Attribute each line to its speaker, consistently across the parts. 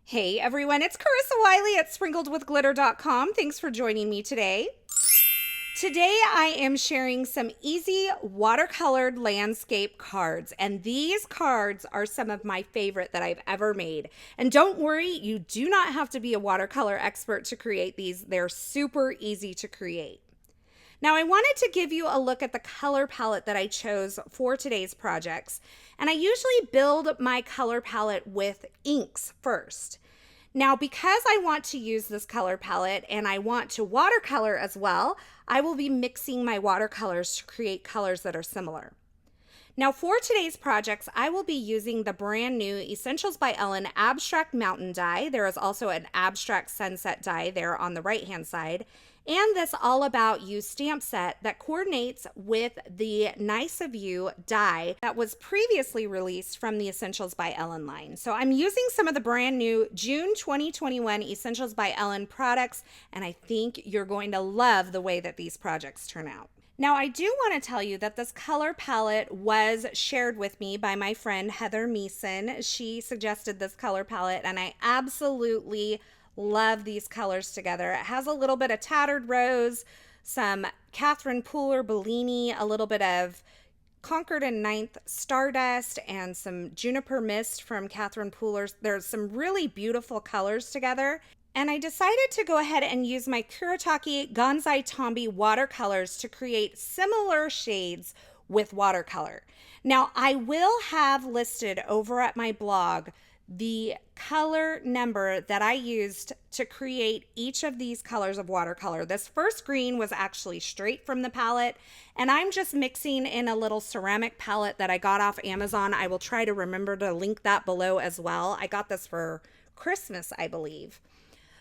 Speaker 1: Hey everyone, it's Carissa Wiley at sprinkledwithglitter.com. Thanks for joining me today. Today I am sharing some easy watercolored landscape cards, and these cards are some of my favorite that I've ever made. And don't worry, you do not have to be a watercolor expert to create these. They're super easy to create. Now I wanted to give you a look at the color palette that I chose for today's projects. And I usually build my color palette with inks first. Now, because I want to use this color palette and I want to watercolor as well, I will be mixing my watercolors to create colors that are similar. Now for today's projects, I will be using the brand new Essentials by Ellen Abstract Mountain die. There is also an Abstract Sunset die there on the right-hand side. And this All About You stamp set that coordinates with the Nice of You die that was previously released from the Essentials by Ellen line. So I'm using some of the brand new June 2021 Essentials by Ellen products, and I think you're going to love the way that these projects turn out. Now, I do want to tell you that this color palette was shared with me by my friend Heather Meeson. She suggested this color palette, and I absolutely love these colors together. It has a little bit of Tattered Rose, some Catherine Pooler Bellini, a little bit of Concord and Ninth Stardust, and some Juniper Mist from Catherine Pooler. There's some really beautiful colors together. And I decided to go ahead and use my Kuretake Gansai Tambi watercolors to create similar shades with watercolor. Now, I will have listed over at my blog the color number that I used to create each of these colors of watercolor. This first green was actually straight from the palette, and I'm just mixing in a little ceramic palette that I got off Amazon. I will try to remember to link that below as well. I got this for Christmas, I believe.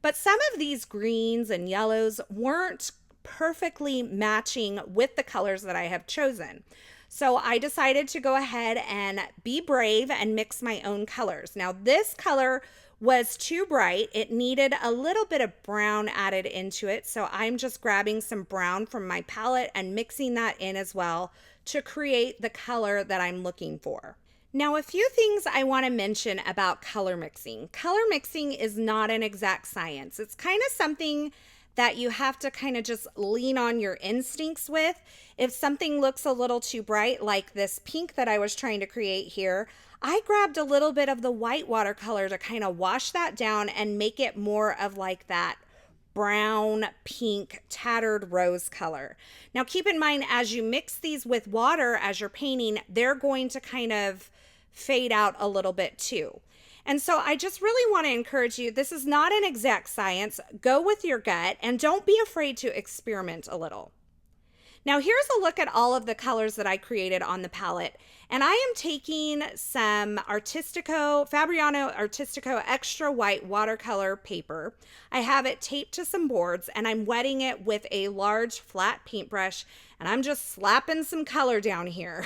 Speaker 1: But some of these greens and yellows weren't perfectly matching with the colors that I have chosen. So I decided to go ahead and be brave and mix my own colors. Now this color was too bright. It needed a little bit of brown added into it. So I'm just grabbing some brown from my palette and mixing that in as well to create the color that I'm looking for. Now, a few things I want to mention about color mixing. Color mixing is not an exact science. It's kind of something that you have to kind of just lean on your instincts with. If something looks a little too bright, like this pink that I was trying to create here, I grabbed a little bit of the white watercolor to kind of wash that down and make it more of like that brown, pink, tattered rose color. Now keep in mind, as you mix these with water as you're painting, they're going to kind of fade out a little bit too. And so I just really want to encourage you, this is not an exact science. Go with your gut and don't be afraid to experiment a little. Now here's a look at all of the colors that I created on the palette. And I am taking some Artistico, Fabriano Artistico extra white watercolor paper. I have it taped to some boards and I'm wetting it with a large flat paintbrush, and I'm just slapping some color down here.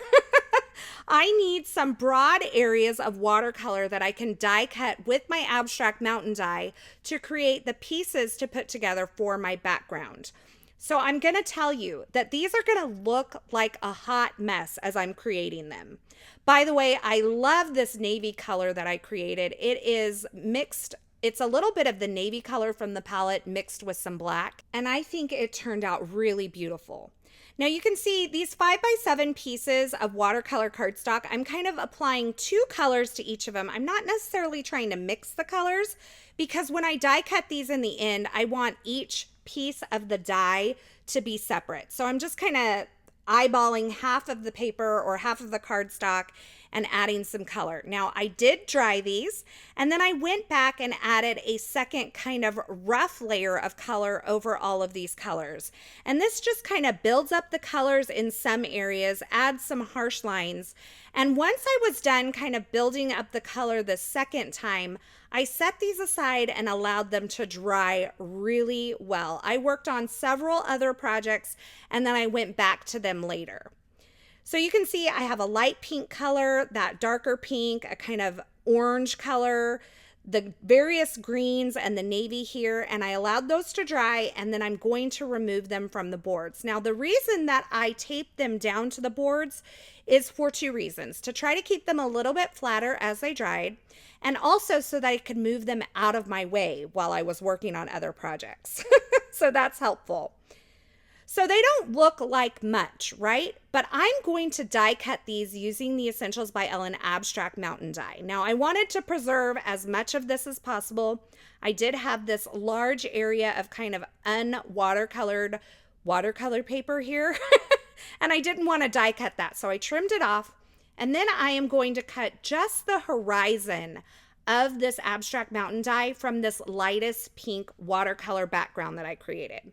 Speaker 1: I need some broad areas of watercolor that I can die cut with my Abstract Mountain die to create the pieces to put together for my background. So I'm going to tell you that these are going to look like a hot mess as I'm creating them. By the way, I love this navy color that I created. It is mixed. It's a little bit of the navy color from the palette mixed with some black, and I think it turned out really beautiful. Now you can see these 5x7 pieces of watercolor cardstock. I'm kind of applying two colors to each of them. I'm not necessarily trying to mix the colors because when I die cut these in the end, I want each piece of the die to be separate. So I'm just kind of eyeballing half of the paper or half of the cardstock and adding some color. Now I did dry these, and then I went back and added a second kind of rough layer of color over all of these colors. And this just kind of builds up the colors in some areas, adds some harsh lines. And once I was done kind of building up the color the second time, I set these aside and allowed them to dry really well. I worked on several other projects and then I went back to them later. So you can see I have a light pink color, that darker pink, a kind of orange color, the various greens and the navy here, and I allowed those to dry, and then I'm going to remove them from the boards. Now, the reason that I taped them down to the boards is for two reasons: to try to keep them a little bit flatter as they dried, and also so that I could move them out of my way while I was working on other projects. So that's helpful. So they don't look like much, right? But I'm going to die cut these using the Essentials by Ellen Abstract Mountain Die. Now, I wanted to preserve as much of this as possible. I did have this large area of kind of unwatercolored watercolor paper here, and I didn't want to die cut that. So I trimmed it off, and then I am going to cut just the horizon of this Abstract Mountain Die from this lightest pink watercolor background that I created.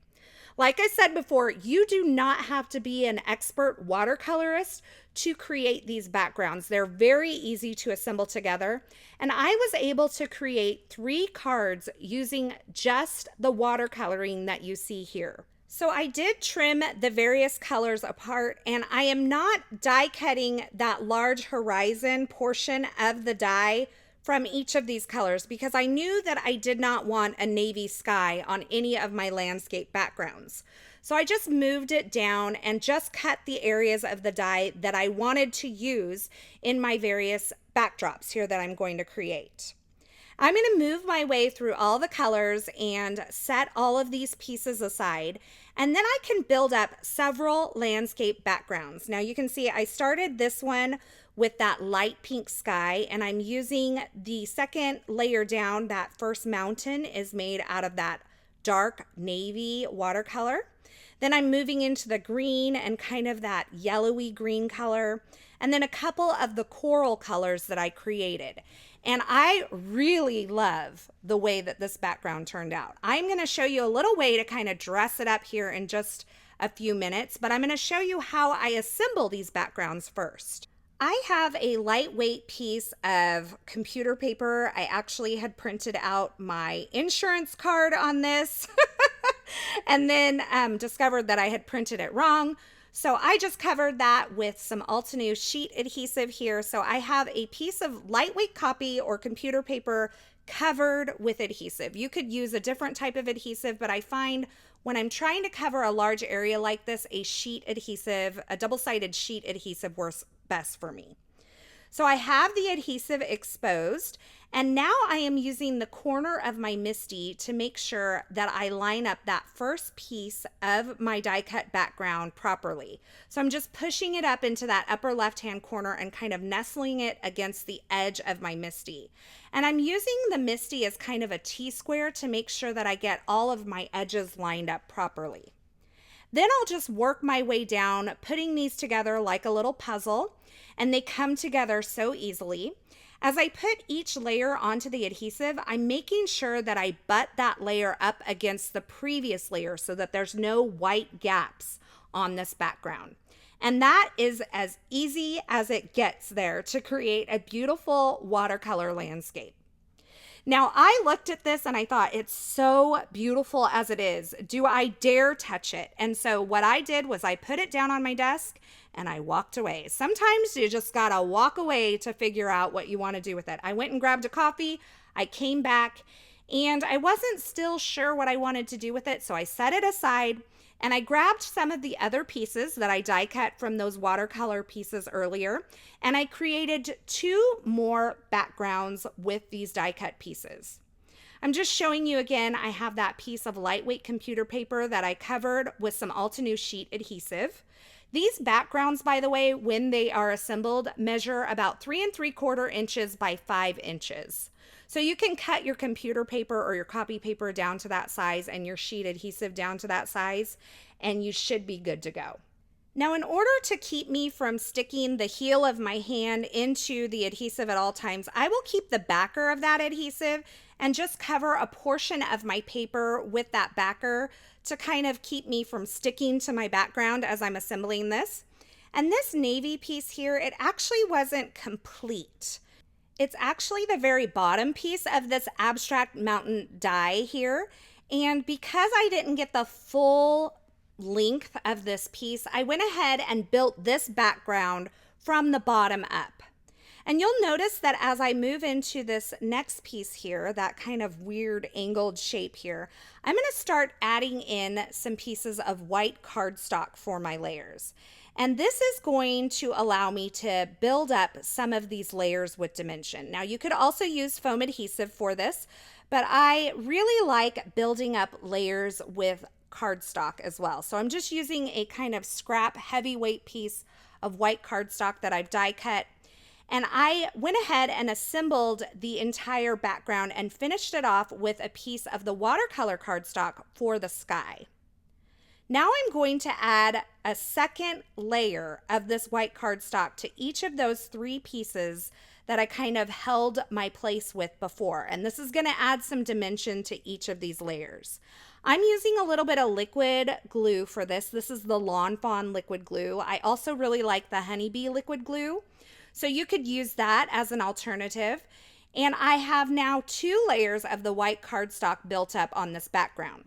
Speaker 1: Like I said before, you do not have to be an expert watercolorist to create these backgrounds. They're very easy to assemble together. And I was able to create 3 cards using just the watercoloring that you see here. So I did trim the various colors apart, and I am not die cutting that large horizon portion of the die from each of these colors because I knew that I did not want a navy sky on any of my landscape backgrounds. So I just moved it down and just cut the areas of the die that I wanted to use in my various backdrops here that I'm going to create. I'm going to move my way through all the colors and set all of these pieces aside, and then I can build up several landscape backgrounds. Now you can see I started this one with that light pink sky, and I'm using the second layer down. That first mountain is made out of that dark navy watercolor. Then I'm moving into the green and kind of that yellowy green color, and then a couple of the coral colors that I created. And I really love the way that this background turned out. I'm going to show you a little way to kind of dress it up here in just a few minutes, but I'm going to show you how I assemble these backgrounds first. I have a lightweight piece of computer paper. I actually had printed out my insurance card on this and then discovered that I had printed it wrong. So I just covered that with some Altenew sheet adhesive here. So I have a piece of lightweight copy or computer paper covered with adhesive. You could use a different type of adhesive, but I find when I'm trying to cover a large area like this, a sheet adhesive, a double-sided sheet adhesive works best for me. So I have the adhesive exposed, and now I am using the corner of my MISTI to make sure that I line up that first piece of my die cut background properly. So I'm just pushing it up into that upper left-hand corner and kind of nestling it against the edge of my MISTI. And I'm using the MISTI as kind of a T-square to make sure that I get all of my edges lined up properly. Then I'll just work my way down, putting these together like a little puzzle, and they come together so easily. As I put each layer onto the adhesive, I'm making sure that I butt that layer up against the previous layer so that there's no white gaps on this background. And that is as easy as it gets there to create a beautiful watercolor landscape. Now, I looked at this and I thought, it's so beautiful as it is. Do I dare touch it? And so what I did was I put it down on my desk and I walked away. Sometimes you just gotta walk away to figure out what you want to do with it. I went and grabbed a coffee, I came back, and I wasn't still sure what I wanted to do with it, so I set it aside and I grabbed some of the other pieces that I die cut from those watercolor pieces earlier, and I created 2 more backgrounds with these die cut pieces. I'm just showing you again, I have that piece of lightweight computer paper that I covered with some Altenew sheet adhesive. These backgrounds, by the way, when they are assembled, measure about 3 3/4 inches by 5 inches. So you can cut your computer paper or your copy paper down to that size and your sheet adhesive down to that size, and you should be good to go. Now, in order to keep me from sticking the heel of my hand into the adhesive at all times, I will keep the backer of that adhesive and just cover a portion of my paper with that backer to kind of keep me from sticking to my background as I'm assembling this. And this navy piece here, it actually wasn't complete. It's actually the very bottom piece of this Abstract Mountain die here. And because I didn't get the full length of this piece, I went ahead and built this background from the bottom up. And you'll notice that as I move into this next piece here, that kind of weird angled shape here, I'm going to start adding in some pieces of white cardstock for my layers. And this is going to allow me to build up some of these layers with dimension. Now you could also use foam adhesive for this, but I really like building up layers with cardstock as well. So I'm just using a kind of scrap heavyweight piece of white cardstock that I've die cut. And I went ahead and assembled the entire background and finished it off with a piece of the watercolor cardstock for the sky. Now I'm going to add a second layer of this white cardstock to each of those three pieces that I kind of held my place with before. And this is going to add some dimension to each of these layers. I'm using a little bit of liquid glue for this. This is the Lawn Fawn liquid glue. I also really like the Honeybee liquid glue, so you could use that as an alternative. And I have now 2 layers of the white cardstock built up on this background.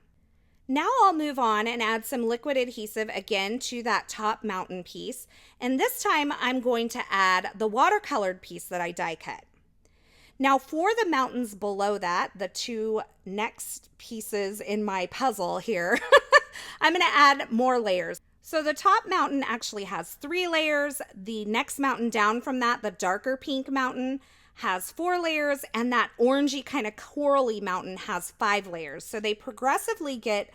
Speaker 1: Now I'll move on and add some liquid adhesive again to that top mountain piece. And this time I'm going to add the watercolored piece that I die cut. Now for the mountains below that, the 2 next pieces in my puzzle here, I'm going to add more layers. So the top mountain actually has 3 layers. The next mountain down from that, the darker pink mountain, has 4 layers, and that orangey kind of corally mountain has 5 layers. So they progressively get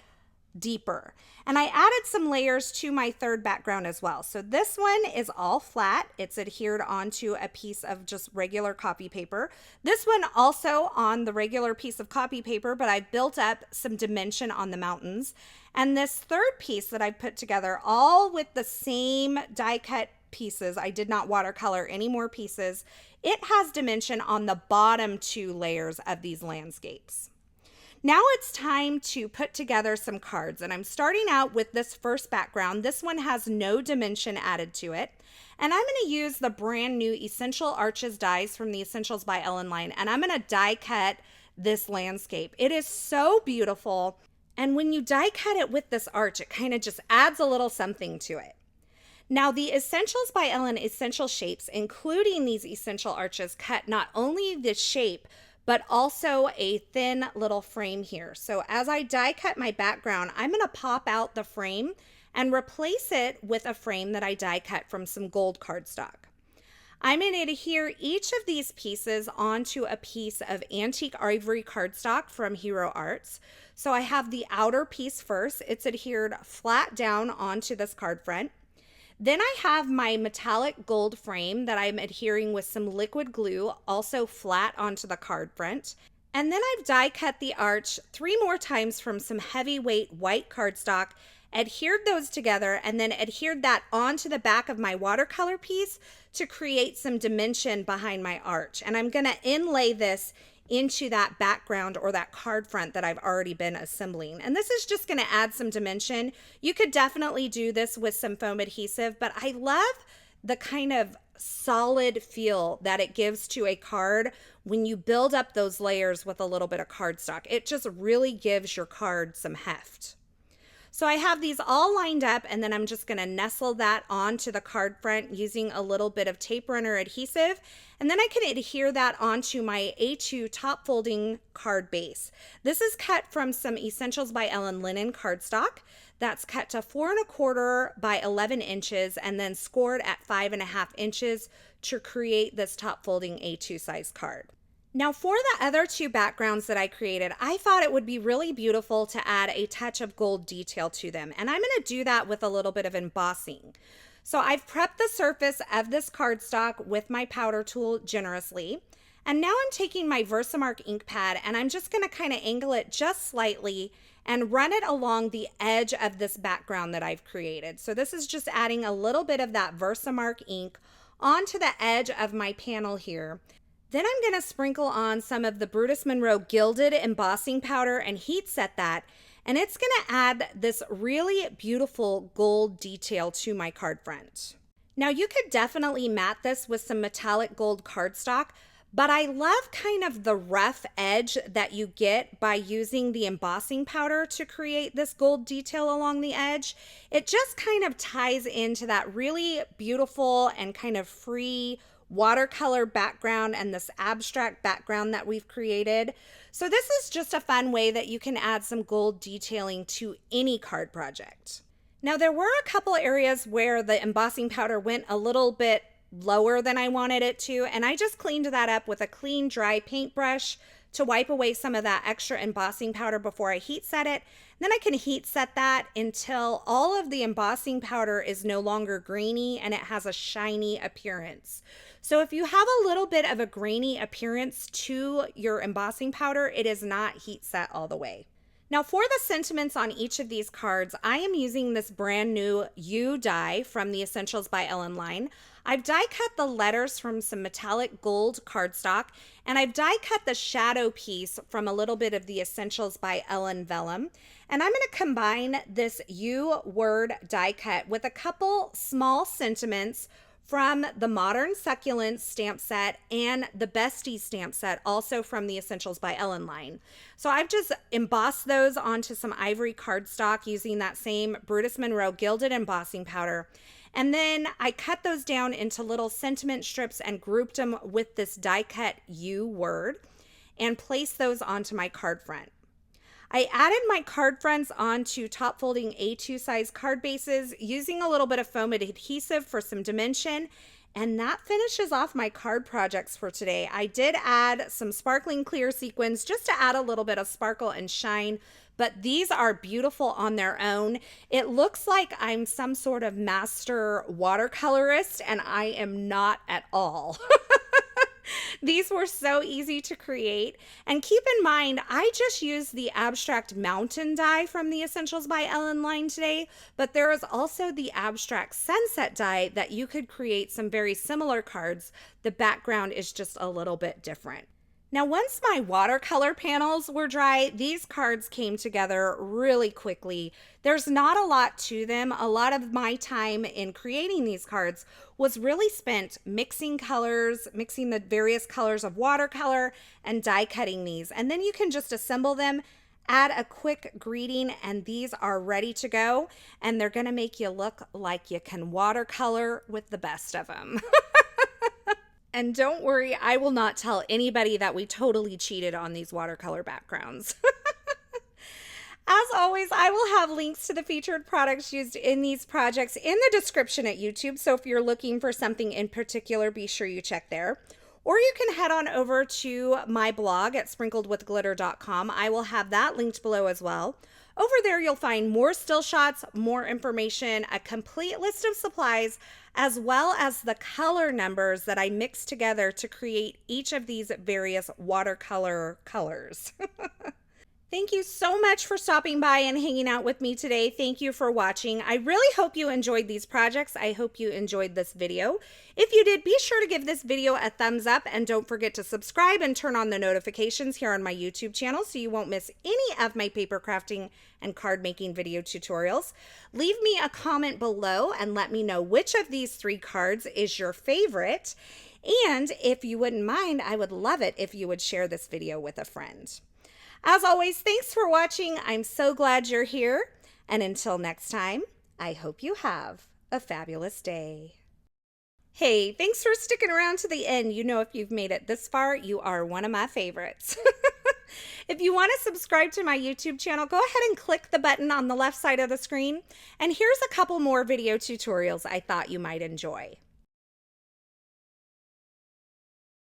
Speaker 1: deeper. And I added some layers to my third background as well. So this one is all flat. It's adhered onto a piece of just regular copy paper. This one also on the regular piece of copy paper, but I've built up some dimension on the mountains. And this third piece that I've put together, all with the same die cut pieces, I did not watercolor any more pieces. It has dimension on the bottom 2 layers of these landscapes. Now it's time to put together some cards, and I'm starting out with this first background. This one has no dimension added to it, and I'm going to use the brand new Essential Arches dies from the Essentials by Ellen line, and I'm going to die cut this landscape. It is so beautiful, and when you die cut it with this arch, it kind of just adds a little something to it. Now, the Essentials by Ellen Essential Shapes, including these essential arches, cut not only the shape, but also a thin little frame here. So as I die cut my background, I'm going to pop out the frame and replace it with a frame that I die cut from some gold cardstock. I'm going to adhere each of these pieces onto a piece of antique ivory cardstock from Hero Arts. So I have the outer piece first. It's adhered flat down onto this card front. Then I have my metallic gold frame that I'm adhering with some liquid glue, also flat onto the card front. And then I've die cut the arch 3 more times from some heavyweight white cardstock, adhered those together, and then adhered that onto the back of my watercolor piece to create some dimension behind my arch. And I'm going to inlay this into that background or that card front that I've already been assembling. And this is just going to add some dimension. You could definitely do this with some foam adhesive, but I love the kind of solid feel that it gives to a card when you build up those layers with a little bit of cardstock. It just really gives your card some heft. So I have these all lined up, and then I'm just going to nestle that onto the card front using a little bit of tape runner adhesive. And then I can adhere that onto my A2 top folding card base. This is cut from some Essentials by Ellen linen cardstock. That's cut to 4 1/4 by 11 inches and then scored at 5 1/2 inches to create this top folding A2 size card. Now for the other 2 backgrounds that I created, I thought it would be really beautiful to add a touch of gold detail to them. And I'm going to do that with a little bit of embossing. So I've prepped the surface of this cardstock with my powder tool generously. And now I'm taking my VersaMark Ink Pad and I'm just going to kind of angle it just slightly and run it along the edge of this background that I've created. So this is just adding a little bit of that VersaMark ink onto the edge of my panel here. Then I'm going to sprinkle on some of the Brutus Monroe Gilded embossing powder and heat set that. And it's going to add this really beautiful gold detail to my card front. Now you could definitely matte this with some metallic gold cardstock, but I love kind of the rough edge that you get by using the embossing powder to create this gold detail along the edge. It just kind of ties into that really beautiful and kind of free watercolor background and this abstract background that we've created. So this is just a fun way that you can add some gold detailing to any card project. Now there were a couple areas where the embossing powder went a little bit lower than I wanted it to, and I just cleaned that up with a clean dry paintbrush to wipe away some of that extra embossing powder before I heat set it. Then I can heat set that until all of the embossing powder is no longer grainy and it has a shiny appearance. So if you have a little bit of a grainy appearance to your embossing powder, it is not heat set all the way. Now for the sentiments on each of these cards, I am using this brand new U die from the Essentials by Ellen line. I've die cut the letters from some metallic gold cardstock, and I've die cut the shadow piece from a little bit of the Essentials by Ellen Vellum. And I'm going to combine this U word die cut with a couple small sentiments from the Modern Succulents stamp set and the Besties stamp set, also from the Essentials by Ellen line. So I've just embossed those onto some ivory cardstock using that same Brutus Monroe Gilded embossing powder. And then I cut those down into little sentiment strips and grouped them with this die cut U word and placed those onto my card front. I added my card fronts onto top folding A2 size card bases using a little bit of foam adhesive for some dimension, and that finishes off my card projects for today. I did add some sparkling clear sequins just to add a little bit of sparkle and shine, but these are beautiful on their own. It looks like I'm some sort of master watercolorist, and I am not at all. These were so easy to create. And keep in mind, I just used the abstract mountain die from the Essentials by Ellen line today, but there is also the abstract sunset die that you could create some very similar cards. The background is just a little bit different. Now, once my watercolor panels were dry, these cards came together really quickly. There's not a lot to them. A lot of my time in creating these cards was really spent mixing colors, mixing the various colors of watercolor and die cutting these. And then you can just assemble them, add a quick greeting, and these are ready to go. And they're gonna make you look like you can watercolor with the best of them. And don't worry, I will not tell anybody that we totally cheated on these watercolor backgrounds. As always, I will have links to the featured products used in these projects in the description at YouTube. So if you're looking for something in particular, be sure you check there. Or you can head on over to my blog at sprinkledwithglitter.com. I will have that linked below as well. Over there, you'll find more still shots, more information, a complete list of supplies, as well as the color numbers that I mixed together to create each of these various watercolor colors. Thank you so much for stopping by and hanging out with me today. Thank you for watching. I really hope you enjoyed these projects. I hope you enjoyed this video. If you did, be sure to give this video a thumbs up and don't forget to subscribe and turn on the notifications here on my YouTube channel so you won't miss any of my paper crafting and card making video tutorials. Leave me a comment below and let me know which of these 3 cards is your favorite. And if you wouldn't mind, I would love it if you would share this video with a friend. As always, thanks for watching. I'm so glad you're here. And until next time, I hope you have a fabulous day. Hey, thanks for sticking around to the end. You know, if you've made it this far, you are one of my favorites. If you want to subscribe to my YouTube channel, go ahead and click the button on the left side of the screen. And here's a couple more video tutorials I thought you might enjoy.